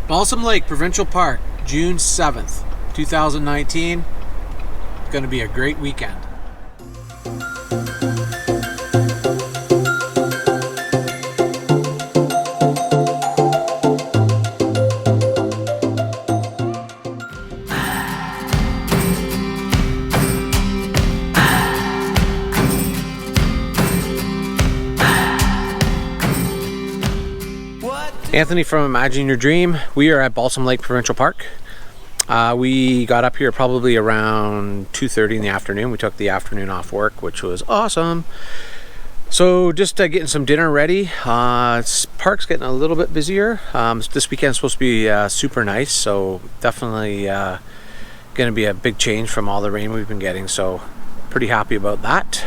Balsam Lake Provincial Park, June 7th, 2019. It's going to be a great weekend. Anthony from Imagine Your Dream. We are at Balsam Lake Provincial Park. We got up here probably around 2:30 in the afternoon. We took the afternoon off work, which was awesome. So just getting some dinner ready. Park's getting a little bit busier. This weekend's supposed to be super nice, so definitely going to be a big change from all the rain we've been getting. So pretty happy about that.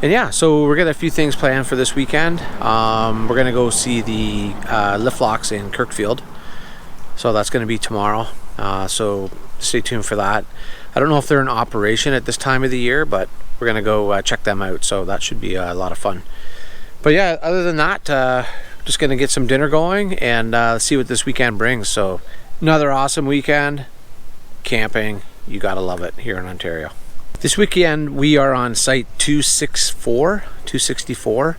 And yeah, so we're getting a few things planned for this weekend. We're gonna go see the Liftlocks in Kirkfield. So that's gonna be tomorrow. So stay tuned for that. I don't know if they're in operation at this time of the year, but we're gonna go check them out. So that should be a lot of fun. But yeah, other than that, just gonna get some dinner going and see what this weekend brings. So another awesome weekend. Camping, you gotta love it here in Ontario. This weekend we are on site 264.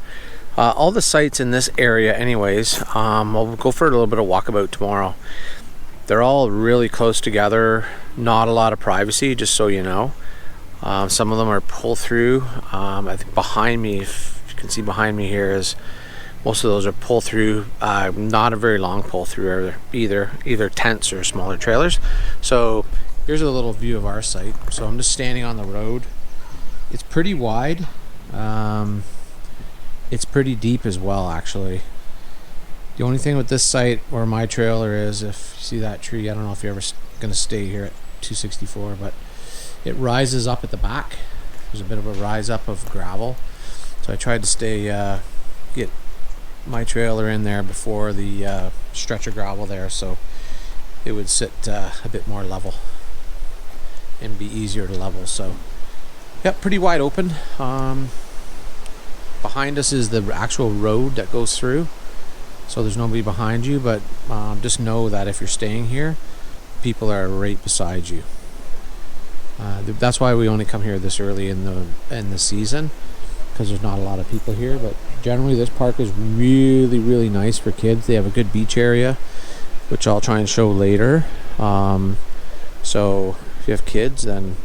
All the sites in this area anyways, we'll go for a little bit of walkabout tomorrow. They're all really close together, not a lot of privacy, just so you know. Some of them are pull through. I think behind me, if you can see behind me here, is most of those are pull through, not a very long pull through either tents or smaller trailers. So here's a little view of our site. So I'm just standing on the road. It's pretty wide. It's pretty deep as well, actually. The only thing with this site where my trailer is, if you see that tree, I don't know if you're ever going to stay here at 264, but it rises up at the back. There's a bit of a rise up of gravel. So I tried to get my trailer in there before the stretch of gravel there, so it would sit a bit more level and be easier to level. So yeah, pretty wide open. Behind us is the actual road that goes through, so there's nobody behind you, but just know that if you're staying here, people are right beside you. That's why we only come here this early in the season, because there's not a lot of people here. But generally this park is really nice for kids. They have a good beach area, which I'll try and show later. So if you have kids, then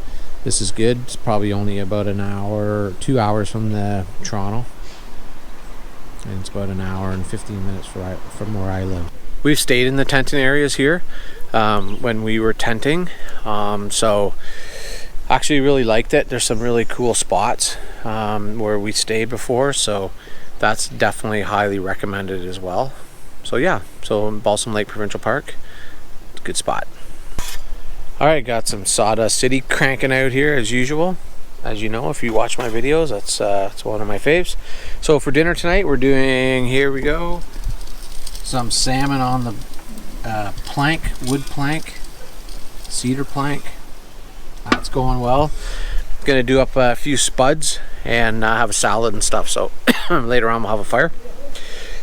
this is good. It's probably only about an hour, 2 hours from the Toronto, and it's about an hour and 15 minutes from where I live. We've stayed in the tenting areas here when we were tenting, so actually really liked it. There's some really cool spots where we stayed before, so that's definitely highly recommended as well. So yeah, so Balsam Lake Provincial Park, it's a good spot. Alright, got some Sawdust City cranking out here as usual. As you know, if you watch my videos, that's one of my faves. So for dinner tonight, we're doing, here we go, some salmon on the wood plank, cedar plank. That's going well. Gonna do up a few spuds and have a salad and stuff, so later on we'll have a fire.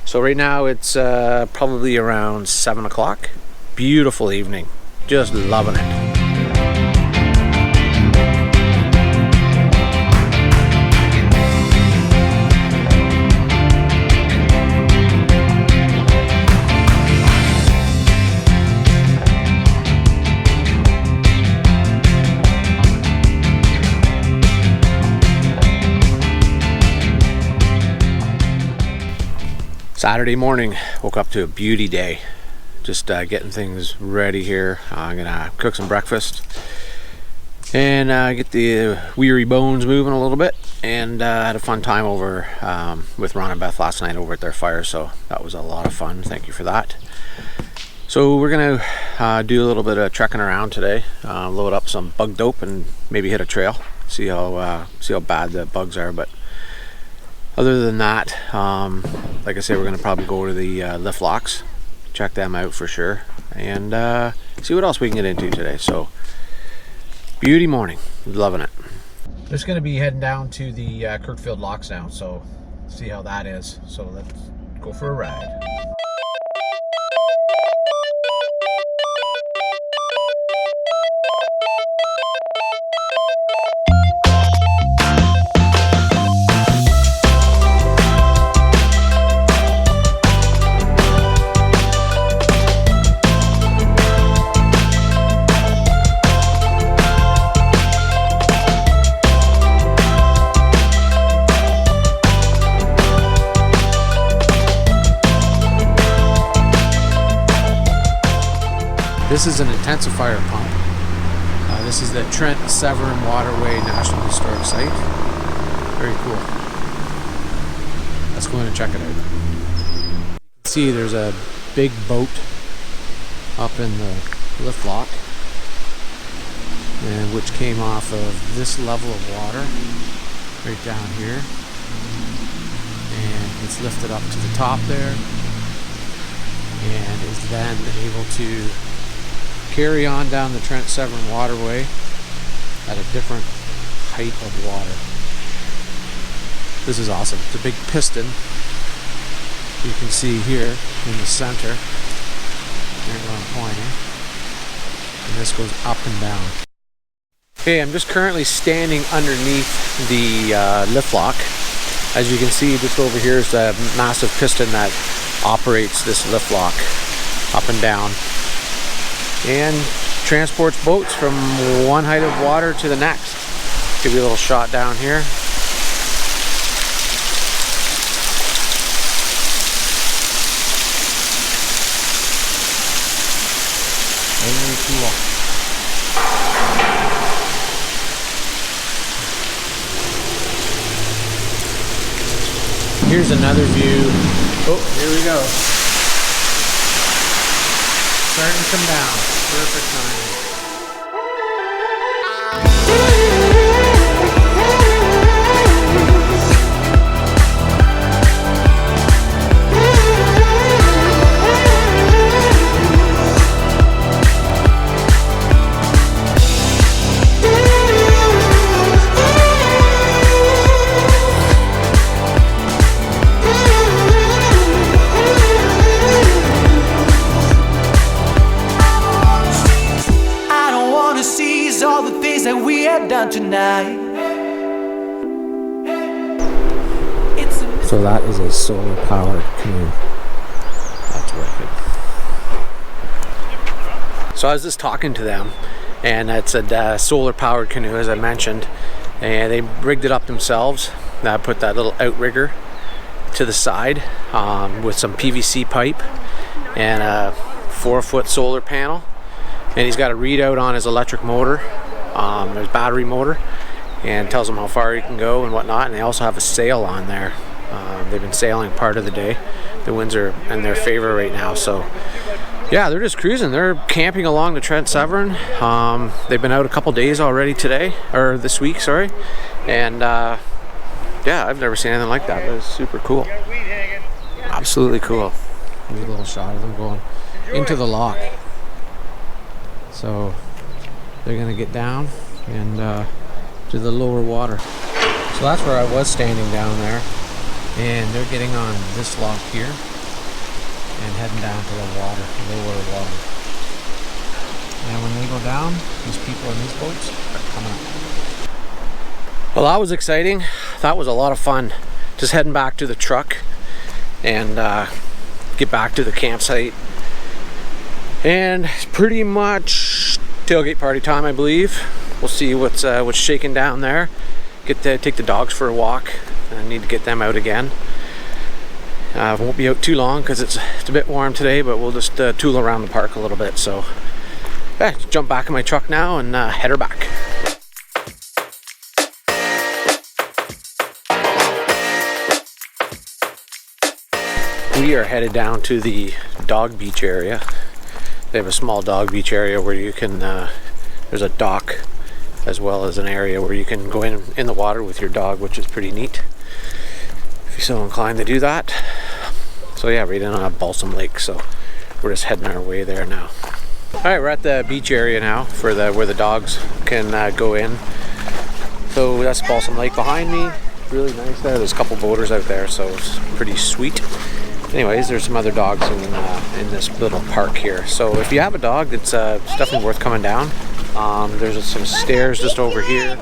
So right now it's probably around 7 o'clock. Beautiful evening, just loving it. Saturday morning, woke up to a beauty day. Just getting things ready here. I'm gonna cook some breakfast and get the weary bones moving a little bit. And had a fun time over with Ron and Beth last night over at their fire, so that was a lot of fun. Thank you for that. So we're gonna do a little bit of trekking around today. Load up some bug dope and maybe hit a trail. See how bad the bugs are, but other than that, like I said, we're going to probably go to the Liftlocks, check them out for sure, and see what else we can get into today. So, beauty morning, loving it. Just going to be heading down to the Kirkfield Locks now, so see how that is. So let's go for a ride. This is an intensifier pump. This is the Trent Severn Waterway National Historic Site. Very cool. Let's go in and check it out. You can see there's a big boat up in the lift lock, and which came off of this level of water right down here, and it's lifted up to the top there, and is then able to carry on down the Trent Severn Waterway at a different height of water. This is awesome. It's a big piston. You can see here in the center. There's where I'm pointing. And this goes up and down. Okay, I'm just currently standing underneath the lift lock. As you can see, just over here is the massive piston that operates this lift lock up and down, and transports boats from one height of water to the next. Give you a little shot down here. Very cool. Here's another view. Oh, here we go. Starting to come down. Perfect timing. Done tonight. So that is a solar powered canoe. That's wicked. So I was just talking to them, and it's a solar powered canoe, as I mentioned, and they rigged it up themselves. I put that little outrigger to the side with some PVC pipe and a 4-foot solar panel, and he's got a readout on his electric motor. There's battery motor, and tells them how far you can go and whatnot, and they also have a sail on there. They've been sailing part of the day. The winds are in their favor right now, so yeah, they're just cruising. They're camping along the Trent Severn. They've been out a couple days already today, or this week, sorry, and yeah, I've never seen anything like that. It was super cool. Absolutely cool. There's a little shot of them going into the lock. So they're going to get down and to the lower water. So that's where I was standing down there, and they're getting on this lock here and heading down to the water, lower water. And when they go down, these people in these boats are coming up. Well, that was exciting. That was a lot of fun. Just heading back to the truck and get back to the campsite. And it's pretty much tailgate party time, I believe. We'll see what's shaking down there. Take the dogs for a walk. I need to get them out again. Won't be out too long because it's a bit warm today, but we'll just tool around the park a little bit. So yeah, jump back in my truck now and head her back. We are headed down to the dog beach area. They have a small dog beach area where you can, there's a dock as well as an area where you can go in the water with your dog, which is pretty neat if you're so inclined to do that. So yeah, right in on a Balsam Lake, so we're just heading our way there now. Alright, we're at the beach area now for where the dogs can go in. So that's Balsam Lake behind me. Really nice there. There's a couple boaters out there, so it's pretty sweet. Anyways, there's some other dogs in this little park here. So if you have a dog, it's definitely worth coming down. There's some stairs just over here.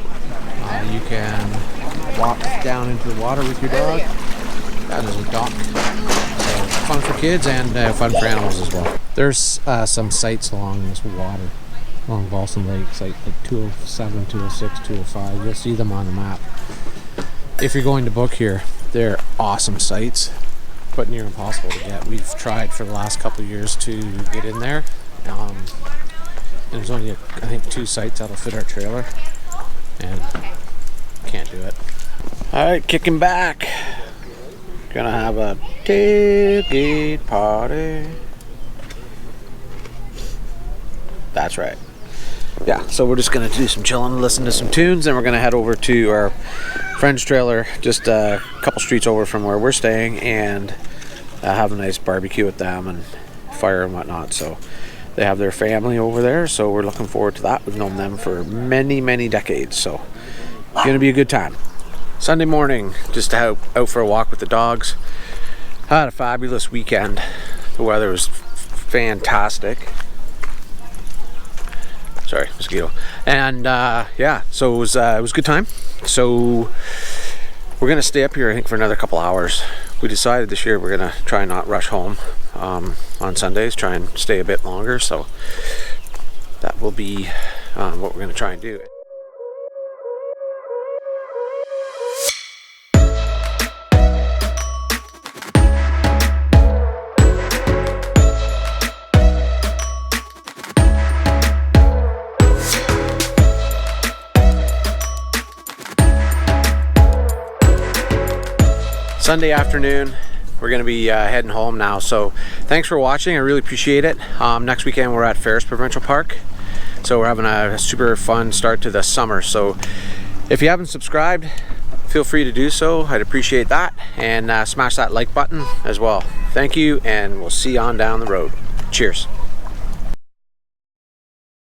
You can walk down into the water with your dog. There's a dock. So fun for kids and fun for animals as well. There's some sites along this water, along Balsam Lake, site like 207, 206, 205. You'll see them on the map. If you're going to book here, they're awesome sites, but near impossible to get. We've tried for the last couple of years to get in there, And there's only, I think, 2 sites that'll fit our trailer, and can't do it. All right, kicking back. Gonna have a tailgate party. That's right. Yeah, so we're just gonna do some chilling, listen to some tunes, and we're gonna head over to our friend's trailer, just a couple streets over from where we're staying, and have a nice barbecue with them and fire and whatnot. So they have their family over there, so we're looking forward to that. We've known them for many, many decades, so it's gonna be a good time. Sunday morning, just out for a walk with the dogs. Had a fabulous weekend. The weather was fantastic. Sorry, mosquito. And yeah, so it was a good time. So we're gonna stay up here, I think, for another couple hours. We decided this year we're gonna try and not rush home on Sundays. Try and stay a bit longer. So that will be what we're gonna try and do. Sunday afternoon, we're going to be heading home now, so thanks for watching. I really appreciate it. Next weekend we're at Provincial Park, so we're having a super fun start to the summer. So if you haven't subscribed, feel free to do so. I'd appreciate that, and smash that like button as well. Thank you, and we'll see you on down the road. Cheers.